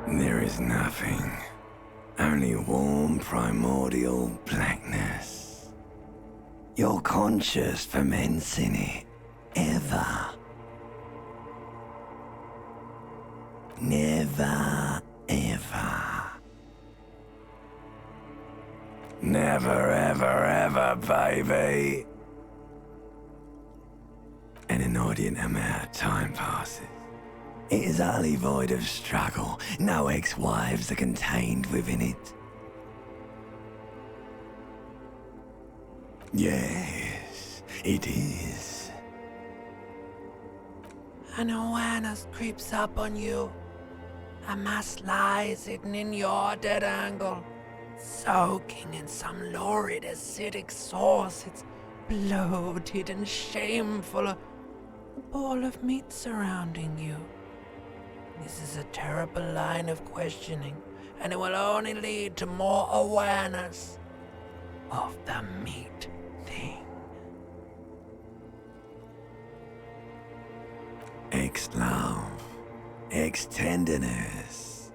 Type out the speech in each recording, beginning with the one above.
There is nothing. Only warm primordial blackness. Your conscious ferments in it. Ever. Never, ever. Never, ever, ever, baby. An inordinate amount of time passes. It is utterly void of struggle. No ex-wives are contained within it. Yes, it is. An awareness creeps up on you. A mass lies hidden in your dead angle, soaking in some lurid acidic sauce. It's bloated and shameful. A ball of meat surrounding you. This is a terrible line of questioning, and it will only lead to more awareness of the meat thing. Ex-love, ex-tenderness.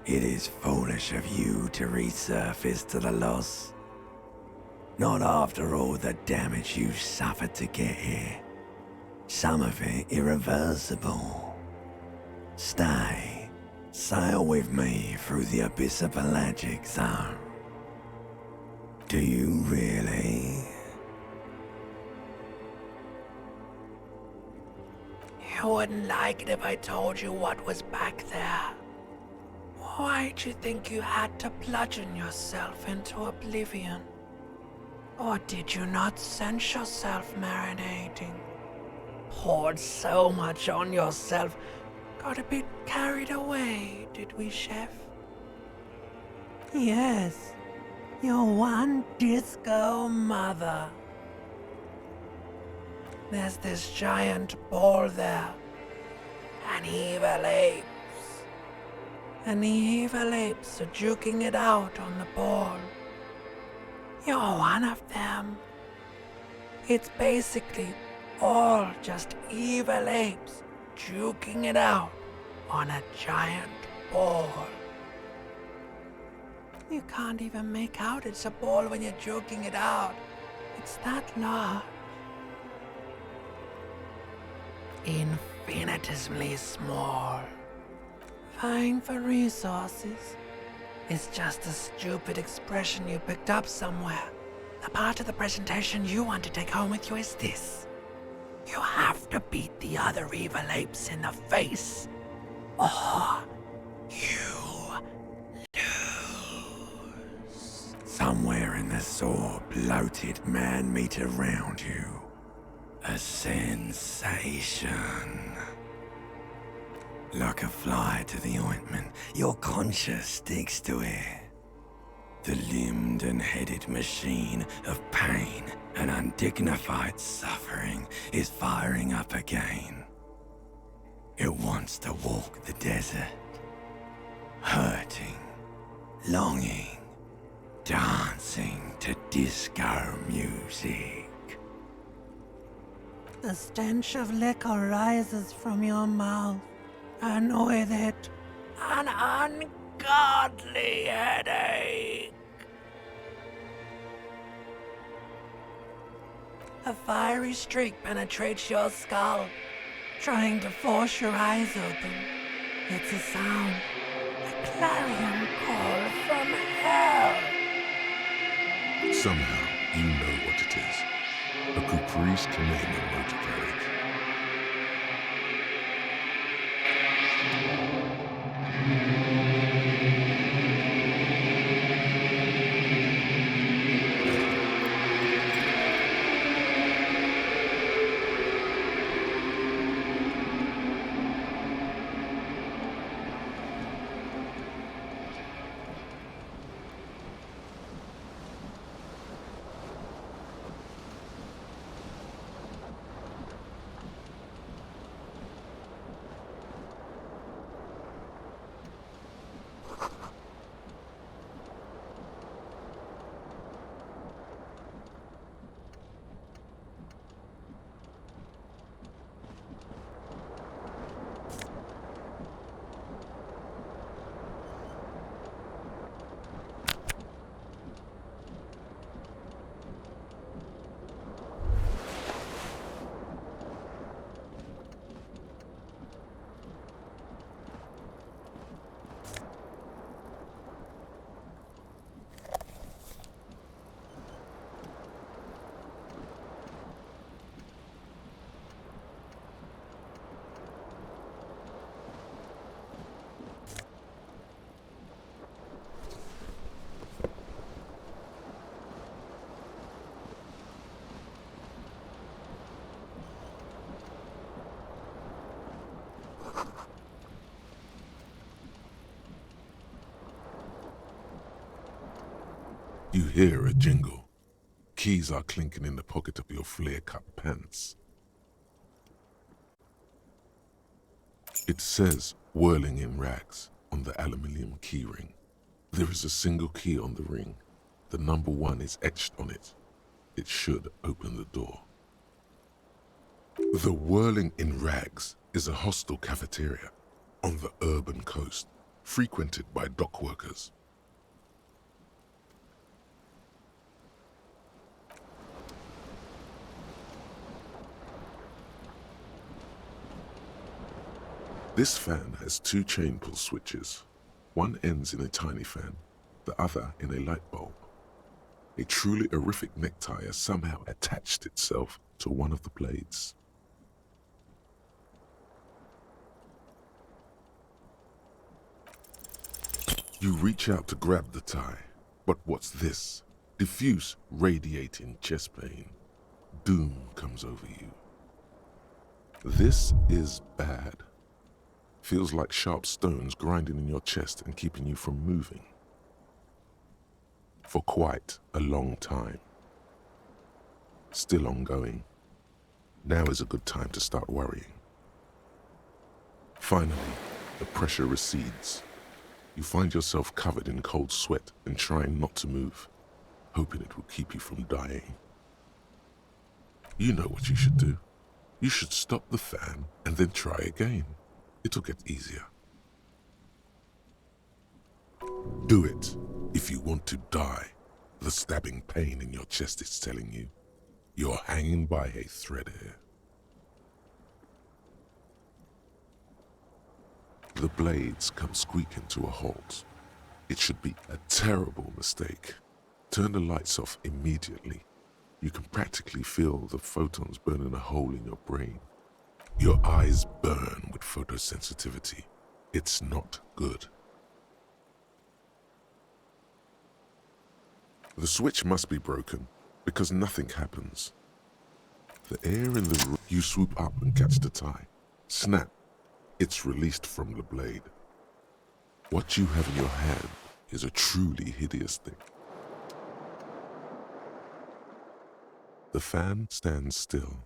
It is foolish of you to resurface to the loss. Not after all the damage you suffered to get here. Some of it irreversible. Stay. Sail with me through the abyss of pelagic zone. Do you really? You wouldn't like it if I told you what was back there. Why'd you think you had to bludgeon yourself into oblivion? Or did you not sense yourself marinating? Poured so much on yourself. Got a bit carried away, did we, Chef? Yes, your one disco mother. There's this giant ball there. And evil apes. And the evil apes are juking it out on the ball. You're one of them. It's basically all just evil apes juking it out on a giant ball. You can't even make out it's a ball when you're joking it out. It's that large. Infinitesimally small. Vying for resources is just a stupid expression you picked up somewhere. The part of the presentation you want to take home with you is this. You have to beat the other evil apes in the face, or you lose. Somewhere in the sore, bloated man-meat around you. A sensation. Like a fly to the ointment, your conscience sticks to it. The limbed and headed machine of pain and undignified suffering is firing up again. It wants to walk the desert, hurting, longing, dancing to disco music. The stench of liquor rises from your mouth, and with it, an ungodly headache. A fiery streak penetrates your skull, trying to force your eyes open. It's a sound, a clarion call from hell. Somehow, you know what it is. A caprice to name a motor carriage. You hear a jingle. Keys are clinking in the pocket of your flare-cut pants. It says "whirling in rags" on the aluminium keyring. There is a single key on the ring. The number 1 is etched on it. It should open the door. The Whirling in Rags is a hostel cafeteria on the urban coast, frequented by dock workers. This fan has 2 chain pull switches. One ends in a tiny fan, the other in a light bulb. A truly horrific necktie has somehow attached itself to one of the blades. You reach out to grab the tie, but what's this? Diffuse, radiating chest pain. Doom comes over you. This is bad. Feels like sharp stones grinding in your chest and keeping you from moving. For quite a long time. Still ongoing. Now is a good time to start worrying. Finally, the pressure recedes. You find yourself covered in cold sweat and trying not to move, hoping it will keep you from dying. You know what you should do. You should stop the fan and then try again. It'll get easier. Do it if you want to die. The stabbing pain in your chest is telling you you're hanging by a thread here. The blades come squeaking to a halt. It should be a terrible mistake. Turn the lights off immediately. You can practically feel the photons burning a hole in your brain. Your eyes burn with photosensitivity. It's not good. The switch must be broken because nothing happens. The air in the room, you swoop up and catch the tie. Snap. It's released from the blade. What you have in your hand is a truly hideous thing. The fan stands still.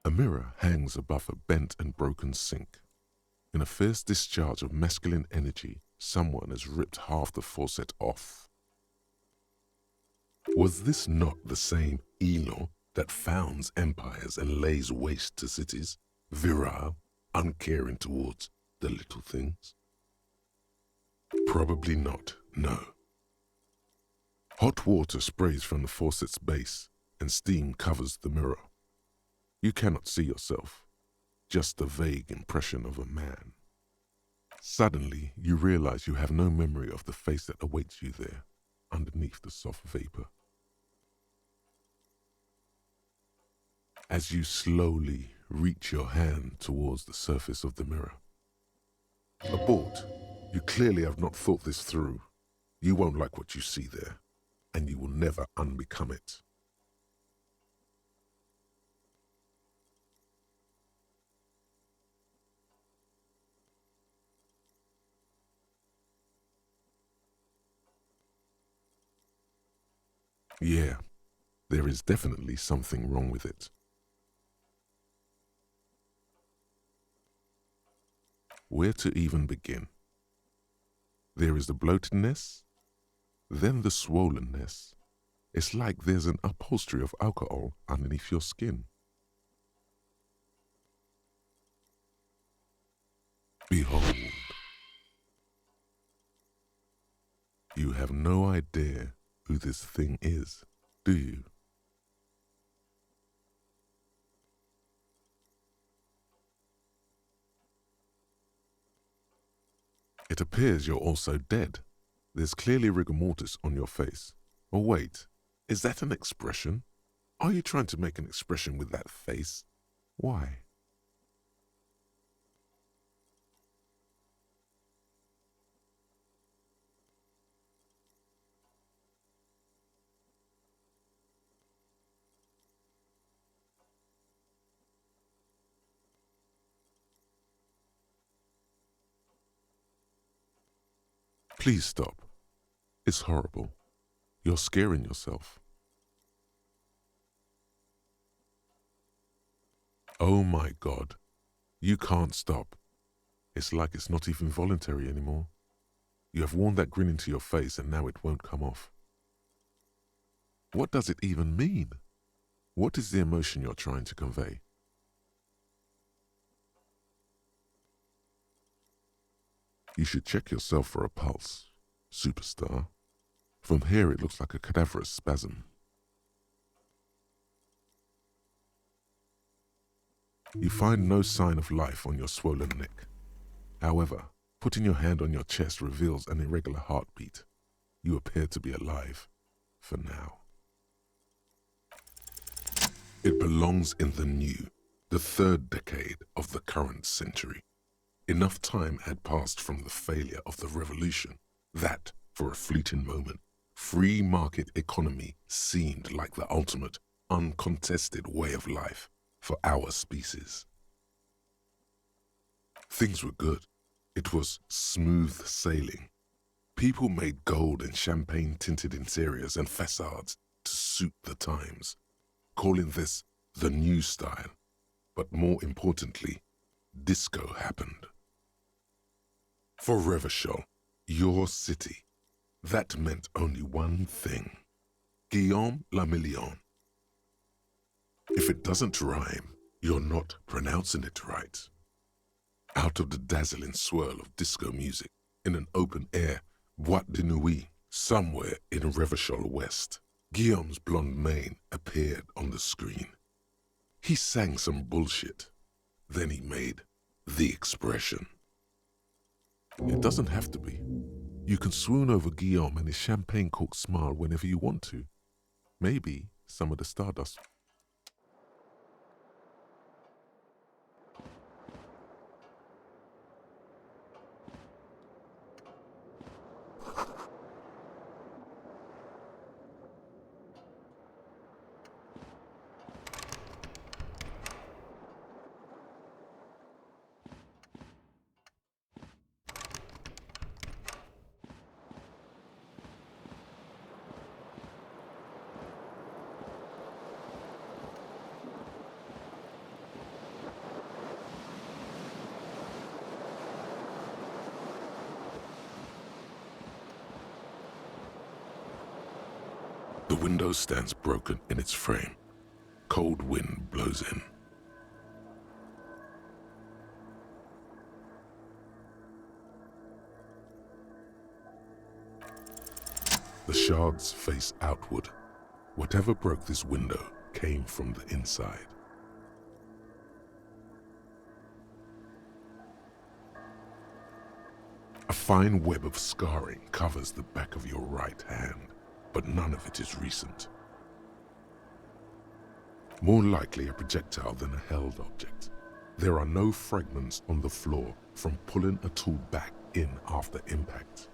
A mirror hangs above a bent and broken sink. In a fierce discharge of masculine energy, someone has ripped half the faucet off. Was this not the same Elo that founds empires and lays waste to cities, virile, uncaring towards the little things? Probably not, no. Hot water sprays from the faucet's base, and steam covers the mirror. You cannot see yourself, just a vague impression of a man. Suddenly, you realize you have no memory of the face that awaits you there, underneath the soft vapor. As you slowly reach your hand towards the surface of the mirror. Abort. You clearly have not thought this through. You won't like what you see there, and you will never unbecome it. Yeah, there is definitely something wrong with it. Where to even begin? There is the bloatedness, then the swollenness. It's like there's an upholstery of alcohol underneath your skin. Behold. You have no idea who this thing is, do you? It appears you're also dead. There's clearly rigor mortis on your face. Or wait, is that an expression? Are you trying to make an expression with that face? Why? Please stop. It's horrible. You're scaring yourself. Oh my God. You can't stop. It's like it's not even voluntary anymore. You have worn that grin into your face and now it won't come off. What does it even mean? What is the emotion you're trying to convey? You should check yourself for a pulse, superstar. From here it looks like a cadaverous spasm. You find no sign of life on your swollen neck. However, putting your hand on your chest reveals an irregular heartbeat. You appear to be alive, for now. It belongs in the new, the third decade of the current century. Enough time had passed from the failure of the revolution that, for a fleeting moment, free market economy seemed like the ultimate, uncontested way of life for our species. Things were good. It was smooth sailing. People made gold and champagne-tinted interiors and facades to suit the times, calling this the new style. But more importantly, disco happened. For Revachol, your city, that meant only one thing. Guillaume le Million. If it doesn't rhyme, you're not pronouncing it right. Out of the dazzling swirl of disco music, in an open-air boîte de nuit, somewhere in Revachol West, Guillaume's blonde mane appeared on the screen. He sang some bullshit. Then he made the expression. It doesn't have to be. You can swoon over Guillaume and his champagne-corked smile whenever you want to. Maybe some of the stardust. The window stands broken in its frame. Cold wind blows in. The shards face outward. Whatever broke this window came from the inside. A fine web of scarring covers the back of your right hand, but none of it is recent. More likely a projectile than a held object. There are no fragments on the floor from pulling a tool back in after impact.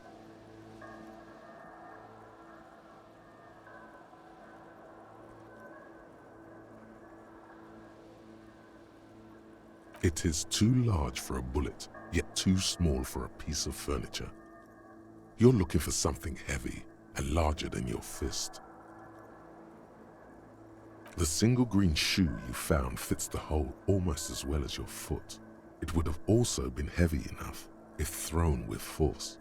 It is too large for a bullet, yet too small for a piece of furniture. You're looking for something heavy and larger than your fist. The single green shoe you found fits the hole almost as well as your foot. It would have also been heavy enough if thrown with force.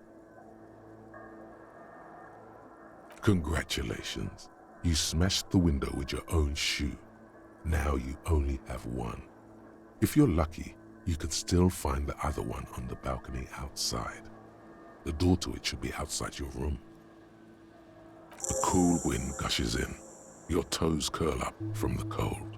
Congratulations, you smashed the window with your own shoe. Now you only have one. If you're lucky, you can still find the other one on the balcony outside. The door to it should be outside your room. A cool wind gushes in. Your toes curl up from the cold.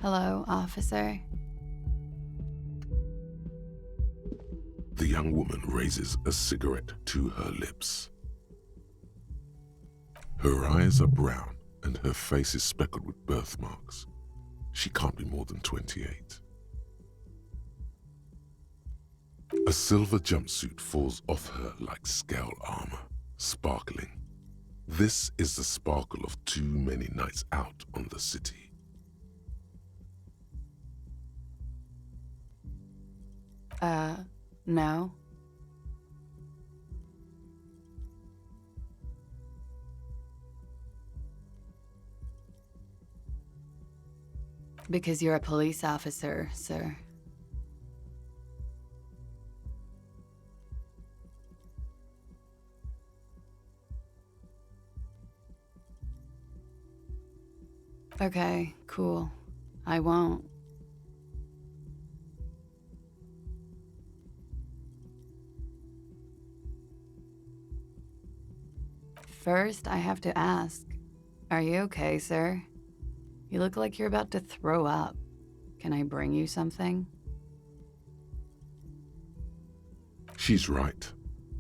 Hello, officer. The young woman raises a cigarette to her lips. Her eyes are brown and her face is speckled with birthmarks. She can't be more than 28. A silver jumpsuit falls off her like scale armor, sparkling. This is the sparkle of too many nights out on the city. No. Because you're a police officer, sir. Okay, cool. I won't. First, I have to ask, are you okay, sir? You look like you're about to throw up. Can I bring you something? She's right.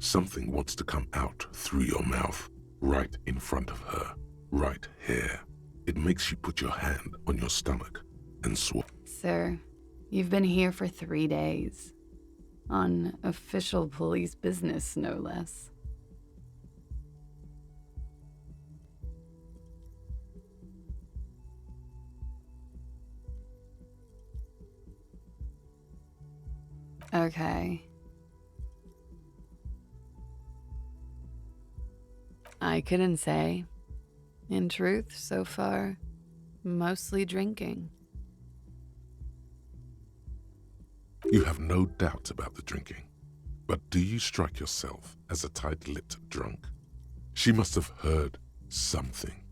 Something wants to come out through your mouth, right in front of her, right here. It makes you put your hand on your stomach and swallow. Sir, you've been here for 3 days. On official police business, no less. Okay. I couldn't say. In truth, so far, mostly drinking. You have no doubt about the drinking, but do you strike yourself as a tight-lipped drunk? She must have heard something.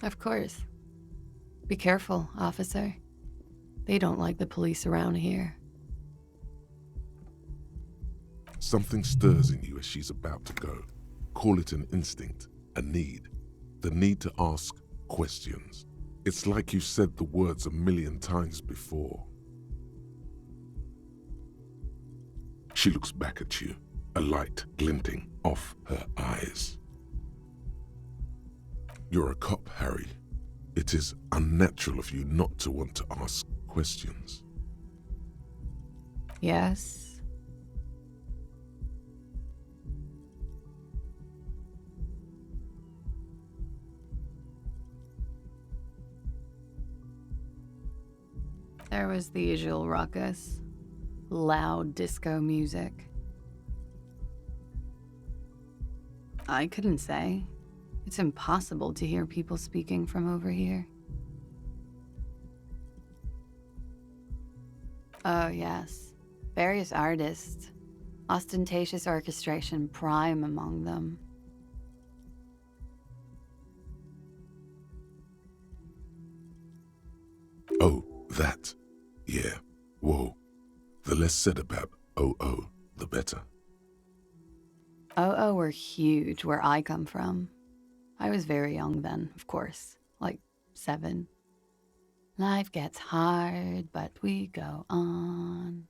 Of course. Be careful, officer. They don't like the police around here. Something stirs in you as she's about to go. Call it an instinct, a need. The need to ask questions. It's like you've said the words 1,000,000 times before. She looks back at you, a light glinting off her eyes. You're a cop, Harry. It is unnatural of you not to want to ask questions. Yes? There was the usual ruckus. Loud disco music. I couldn't say. It's impossible to hear people speaking from over here. Oh, yes. Various artists. Ostentatious orchestration prime among them. Oh, that. Yeah. Whoa. The less said about OO, the better. OO were huge where I come from. I was very young then, of course, like 7. Life gets hard, but we go on.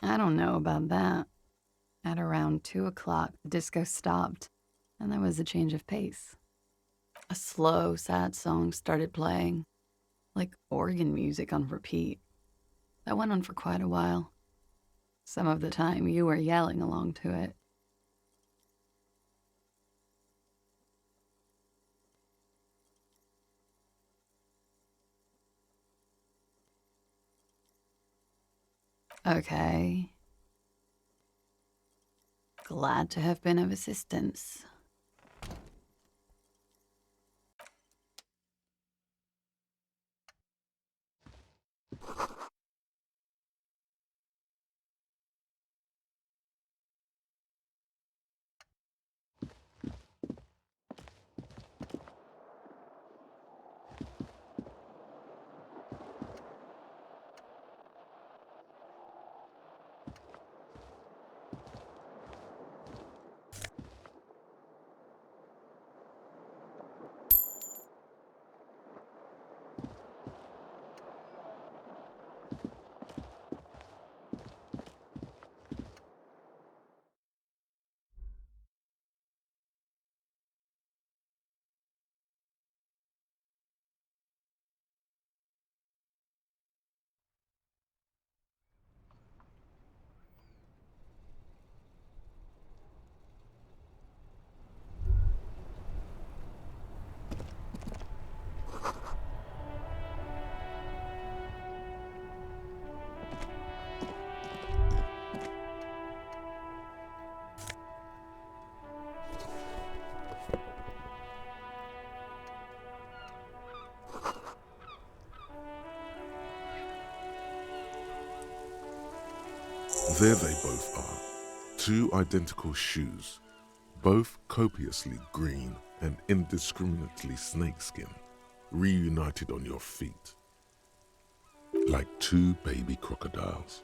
I don't know about that. At around 2 o'clock, the disco stopped, and there was a change of pace. A slow, sad song started playing, like organ music on repeat. That went on for quite a while. Some of the time, you were yelling along to it. Okay. Glad to have been of assistance. There they both are, two identical shoes, both copiously green and indiscriminately snakeskin, reunited on your feet, like two baby crocodiles.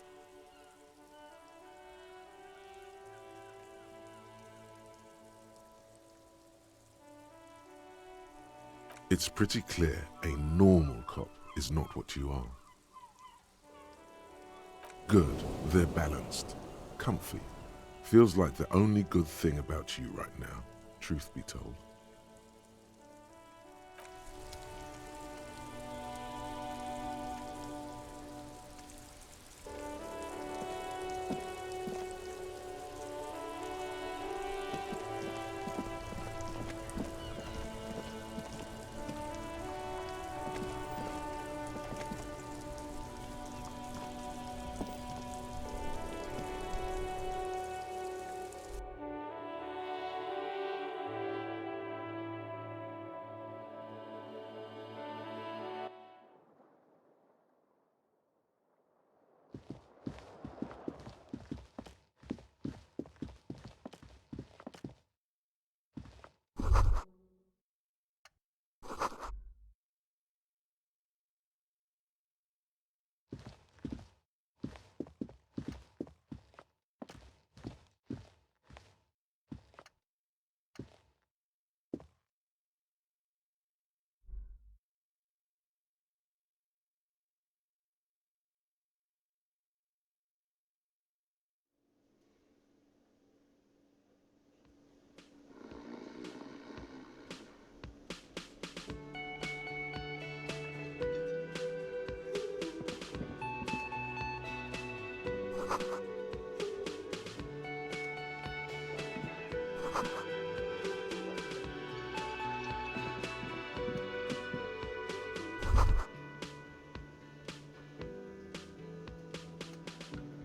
It's pretty clear a normal cop is not what you are. Good, they're balanced, comfy. Feels like the only good thing about you right now, truth be told.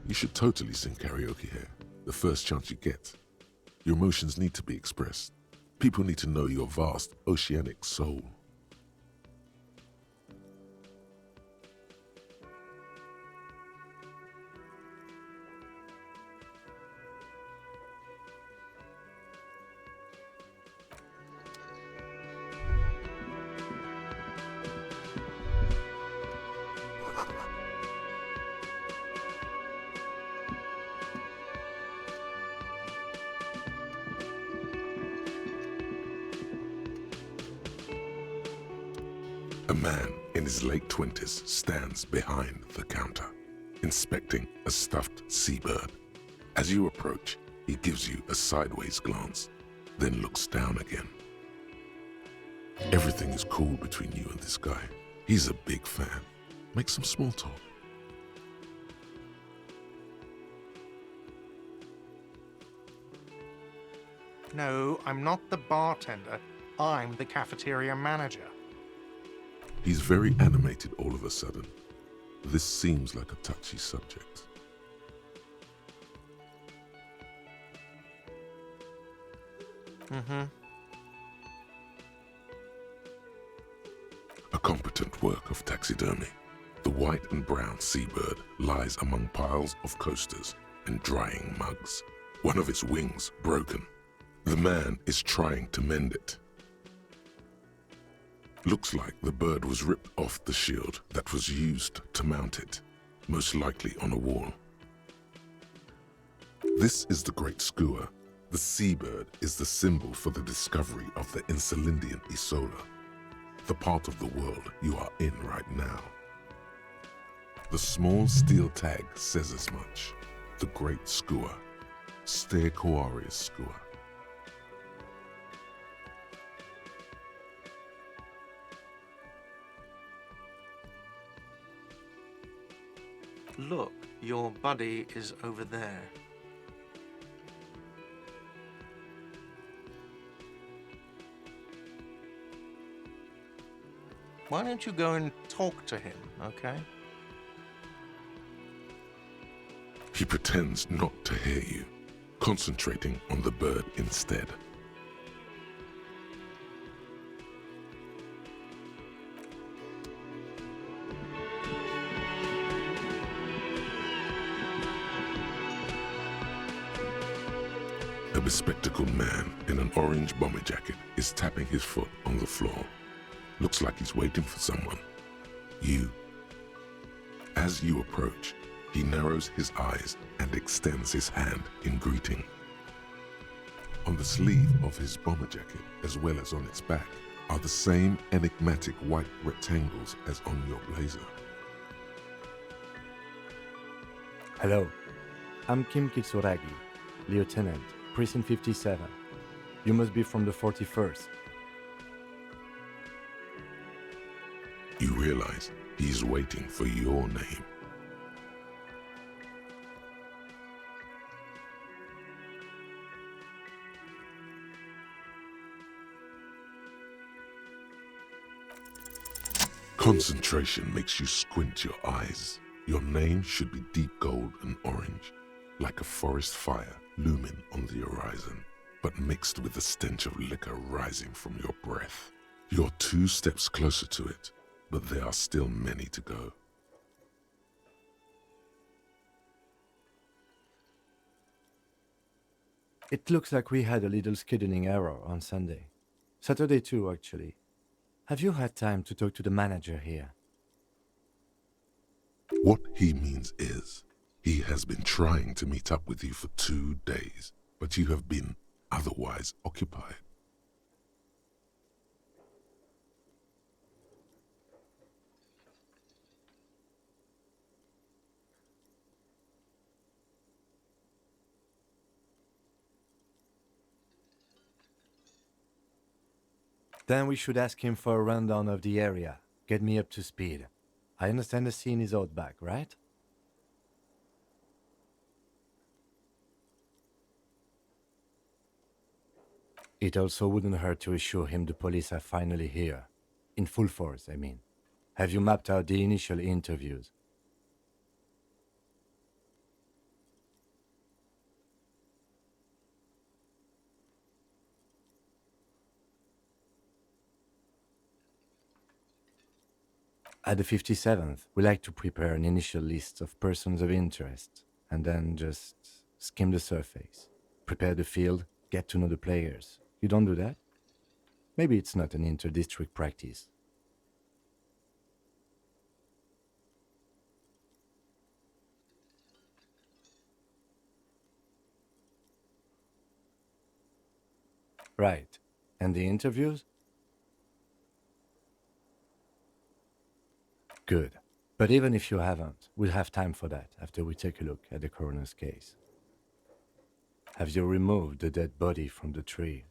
You should totally sing karaoke here, the first chance you get. Your emotions need to be expressed. People need to know your vast, oceanic soul. A man in his late 20s stands behind the counter. inspecting a stuffed seabird. As you approach, he gives you a sideways glance, then looks down again. Everything is cool between you and this guy. He's a big fan. Make some small talk. No, I'm not the bartender. I'm the cafeteria manager. He's very animated all of a sudden. This seems like a touchy subject. A competent work of taxidermy. The white and brown seabird lies among piles of coasters and drying mugs. One of its wings broken. The man is trying to mend it. Looks like the bird was ripped off the shield that was used to mount it, most likely on a wall. This is the great skua. The seabird is the symbol for the discovery of the Insulindian Isola, the part of the world you are in right now. The small steel tag says as much. The great skua, Stegosaurus skua. Look, your buddy is over there. Why don't you go and talk to him, okay? He pretends not to hear you, concentrating on the bird instead. A bespectacled man in an orange bomber jacket is tapping his foot on the floor. Looks like he's waiting for someone. You. As you approach, he narrows his eyes and extends his hand in greeting. On the sleeve of his bomber jacket, as well as on its back, are the same enigmatic white rectangles as on your blazer. Hello, I'm Kim Kitsuragi, Lieutenant, Precinct 57. You must be from the 41st. You realize he's waiting for your name. Concentration makes you squint your eyes. Your name should be deep gold and orange, like a forest fire looming on the horizon, but mixed with the stench of liquor rising from your breath. You're 2 steps closer to it, but there are still many to go. It looks like we had a little scheduling error on Sunday. Saturday too, actually. Have you had time to talk to the manager here? What he means is, he has been trying to meet up with you for 2 days, but you have been otherwise occupied. Then we should ask him for a rundown of the area. Get me up to speed. I understand the scene is out back, right? It also wouldn't hurt to assure him the police are finally here. In full force, I mean. Have you mapped out the initial interviews? At the 57th, we like to prepare an initial list of persons of interest, and then just skim the surface. Prepare the field, get to know the players. You don't do that? Maybe it's not an inter-district practice. Right. And the interviews? Good. But even if you haven't, we'll have time for that after we take a look at the coroner's case. Have you removed the dead body from the tree?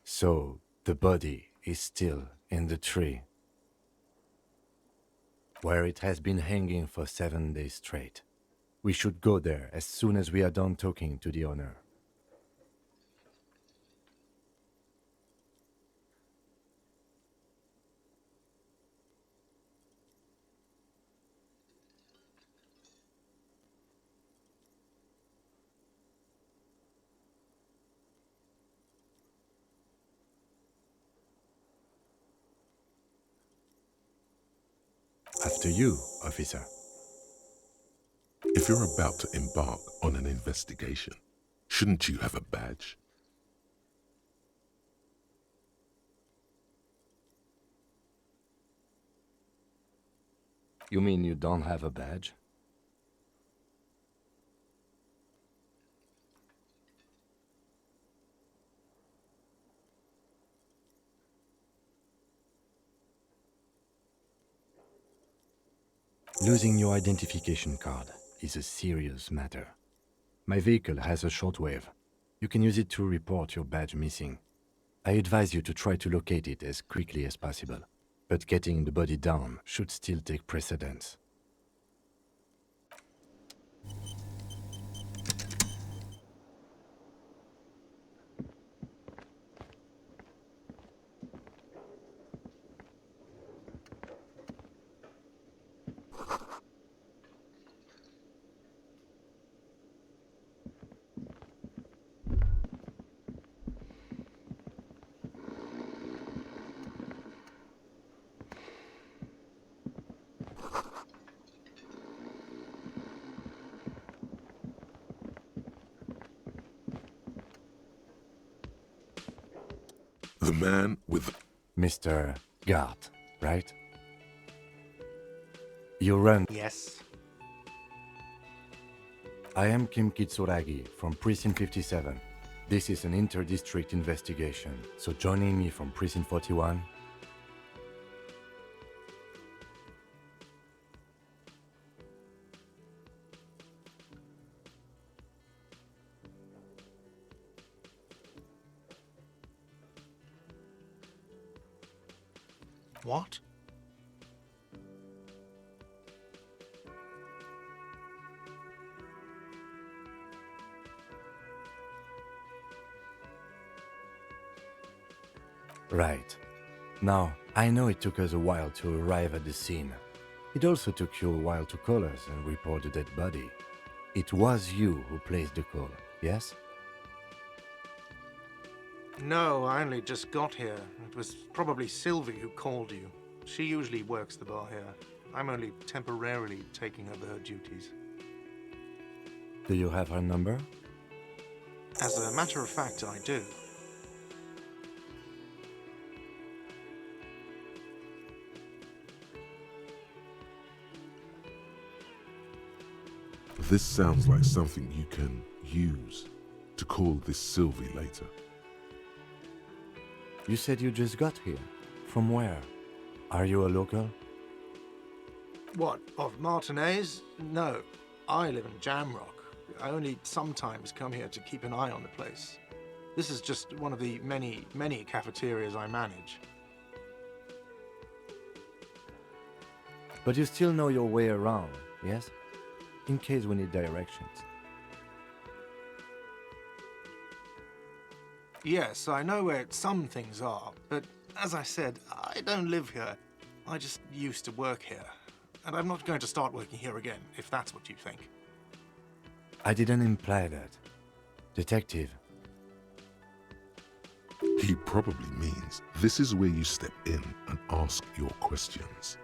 So, the body is still in the tree, where it has been hanging for 7 days straight. We should go there as soon as we are done talking to the owner. After you, officer. If you're about to embark on an investigation, shouldn't you have a badge? You mean you don't have a badge? Losing your identification card is a serious matter. My vehicle has a shortwave. You can use it to report your badge missing. I advise you to try to locate it as quickly as possible, but getting the body down should still take precedence. The man with... Mr. Gart, right? You run. Yes. I am Kim Kitsuragi from Precinct 57. This is an inter-district investigation, so joining me from Precinct 41... What? Right. Now, I know it took us a while to arrive at the scene. It also took you a while to call us and report the dead body. It was you who placed the call, yes? No, I only just got here. It was probably Sylvie who called you. She usually works the bar here. I'm only temporarily taking over her duties. Do you have her number? As a matter of fact, I do. This sounds like something you can use to call this Sylvie later. You said you just got here. From where? Are you a local? What, of Martinez? No, I live in Jamrock. I only sometimes come here to keep an eye on the place. This is just one of the many, many cafeterias I manage. But you still know your way around, yes? In case we need directions. Yes, I know where some things are, but as I said, I don't live here. I just used to work here. And I'm not going to start working here again, if that's what you think. I didn't imply that. Detective. He probably means this is where you step in and ask your questions.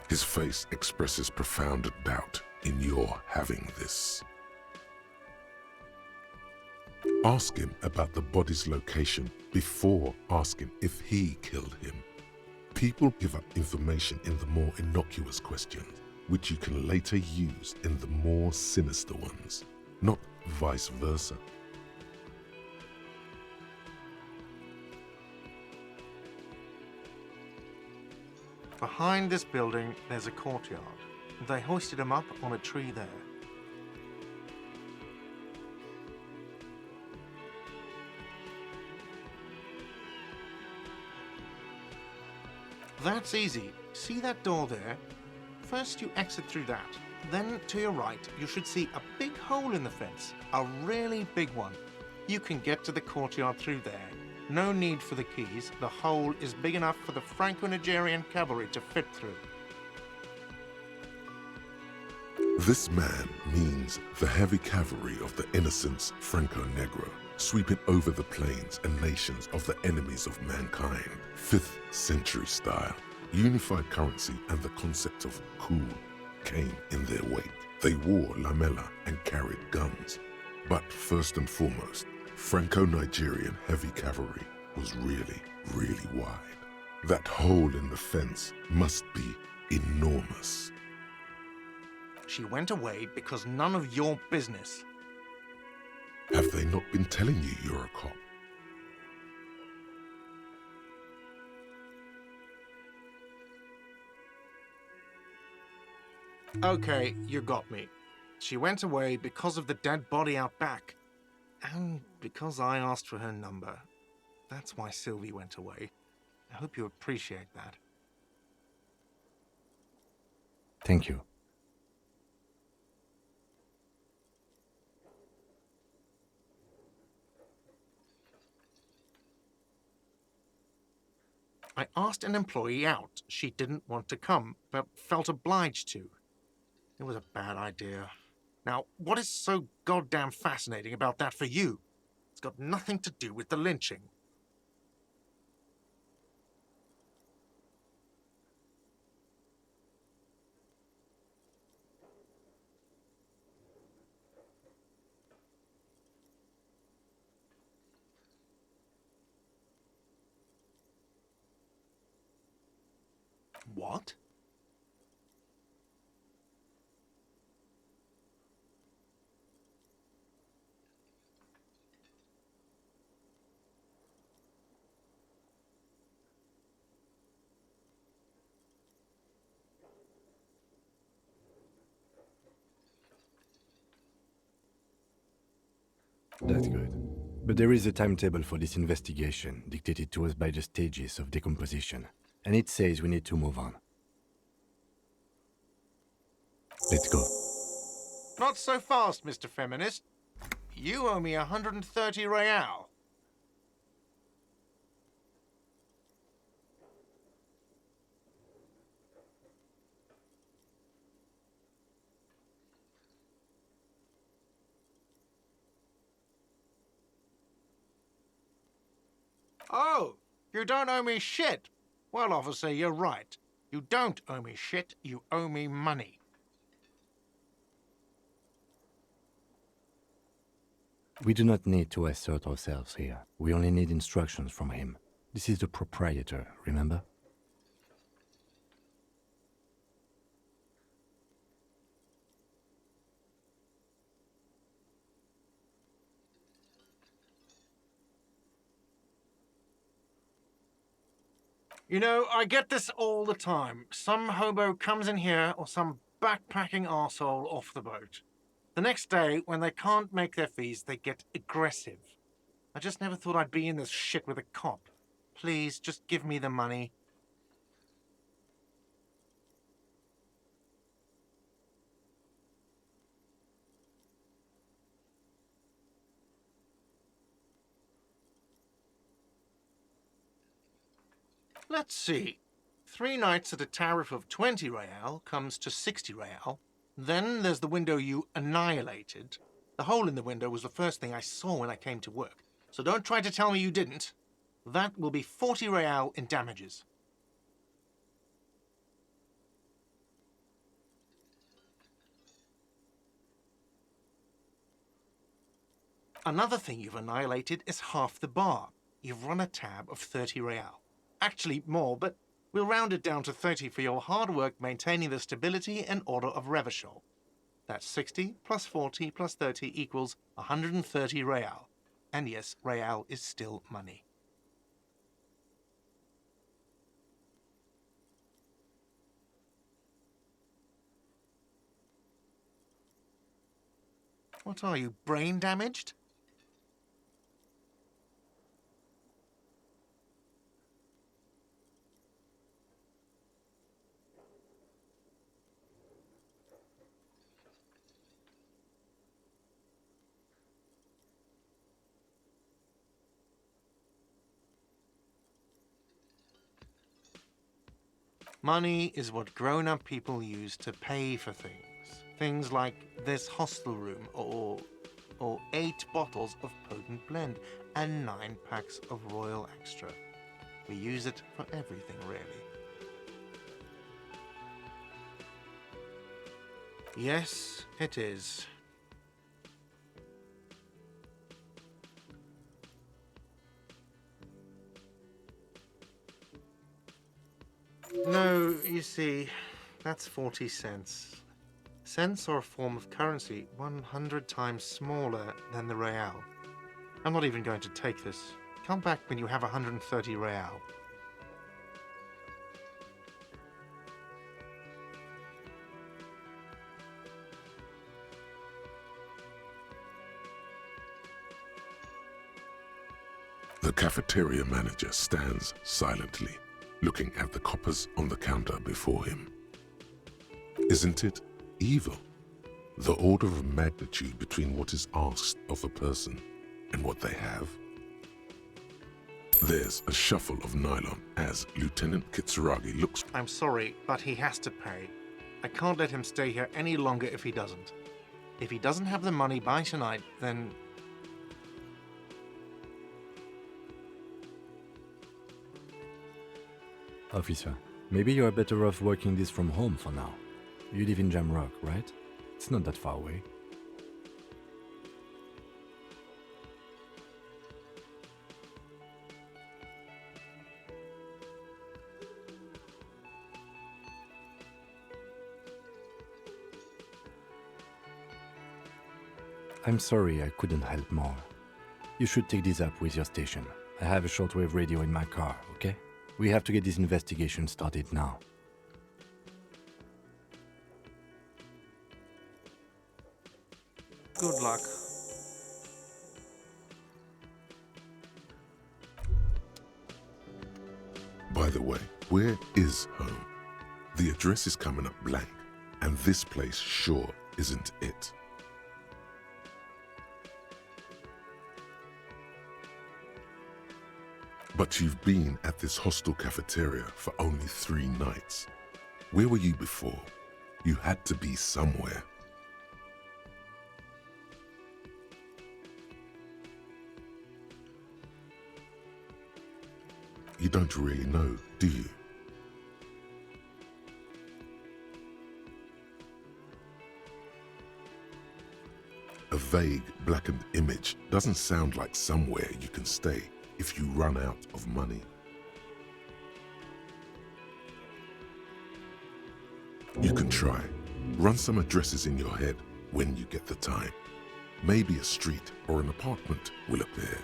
His face expresses profound doubt in your having this. Ask him about the body's location before asking if he killed him. People give up information in the more innocuous questions, which you can later use in the more sinister ones, not vice versa. Behind this building, there's a courtyard. They hoisted him up on a tree there. That's easy. See that door there? First you exit through that. Then to your right, you should see a big hole in the fence. A really big one. You can get to the courtyard through there. No need for the keys. The hole is big enough for the Franco-Nigerian cavalry to fit through. This man means the heavy cavalry of the innocents Franco-Negro, sweeping over the plains and nations of the enemies of mankind. 5th century style. Unified currency and the concept of cool came in their wake. They wore lamella and carried guns. But first and foremost, Franco-Nigerian heavy cavalry was really, really wide. That hole in the fence must be enormous. She went away because none of your business. Have they not been telling you you're a cop? Okay, you got me. She went away because of the dead body out back. And because I asked for her number. That's why Sylvie went away. I hope you appreciate that. Thank you. I asked an employee out. She didn't want to come, but felt obliged to. It was a bad idea. Now, what is so goddamn fascinating about that for you? It's got nothing to do with the lynching. What? That's good. But there is a timetable for this investigation, dictated to us by the stages of decomposition. And it says we need to move on. Let's go. Not so fast, Mr. Feminist. You owe me 130 real. Oh, you don't owe me shit. Well, officer, you're right. You don't owe me shit, you owe me money. We do not need to assert ourselves here. We only need instructions from him. This is the proprietor, remember? You know, I get this all the time. Some hobo comes in here or some backpacking arsehole off the boat. The next day, when they can't make their fees, they get aggressive. I just never thought I'd be in this shit with a cop. Please, just give me the money. Let's see. 3 nights at a tariff of 20 real comes to 60 real. Then there's the window you annihilated. The hole in the window was the first thing I saw when I came to work. So don't try to tell me you didn't. That will be 40 real in damages. Another thing you've annihilated is half the bar. You've run a tab of 30 real. Actually more, but we'll round it down to 30 for your hard work maintaining the stability and order of Revachol. That's 60 plus 40 plus 30 equals 130 real. And yes, real is still money. What are you, brain damaged? Money is what grown-up people use to pay for things. Things like this hostel room or 8 bottles of potent blend and 9 packs of Royal Extra. We use it for everything, really. Yes, it is. No, you see, that's 40 cents. Cents are a form of currency 100 times smaller than the real. I'm not even going to take this. Come back when you have 130 real. The cafeteria manager stands silently, looking at the coppers on the counter before him. Isn't it evil? The order of magnitude between what is asked of a person and what they have? There's a shuffle of nylon as Lieutenant Kitsuragi looks. I'm sorry, but he has to pay. I can't let him stay here any longer if he doesn't. If he doesn't have the money by tonight, then... Officer, maybe you are better off working this from home for now. You live in Jamrock, right? It's not that far away. I'm sorry I couldn't help more. You should take this up with your station. I have a shortwave radio in my car, okay? We have to get this investigation started now. Good luck. By the way, where is home? The address is coming up blank, and this place sure isn't it. But you've been at this hostel cafeteria for only 3 nights. Where were you before? You had to be somewhere. You don't really know, do you? A vague, blackened image doesn't sound like somewhere you can stay if you run out of money. You can try. Run some addresses in your head when you get the time. Maybe a street or an apartment will appear.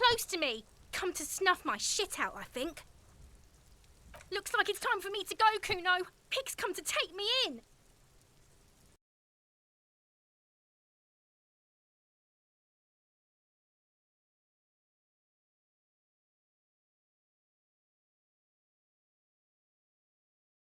close to me. Come to snuff my shit out, I think. Looks like it's time for me to go, Kuno. Pig's come to take me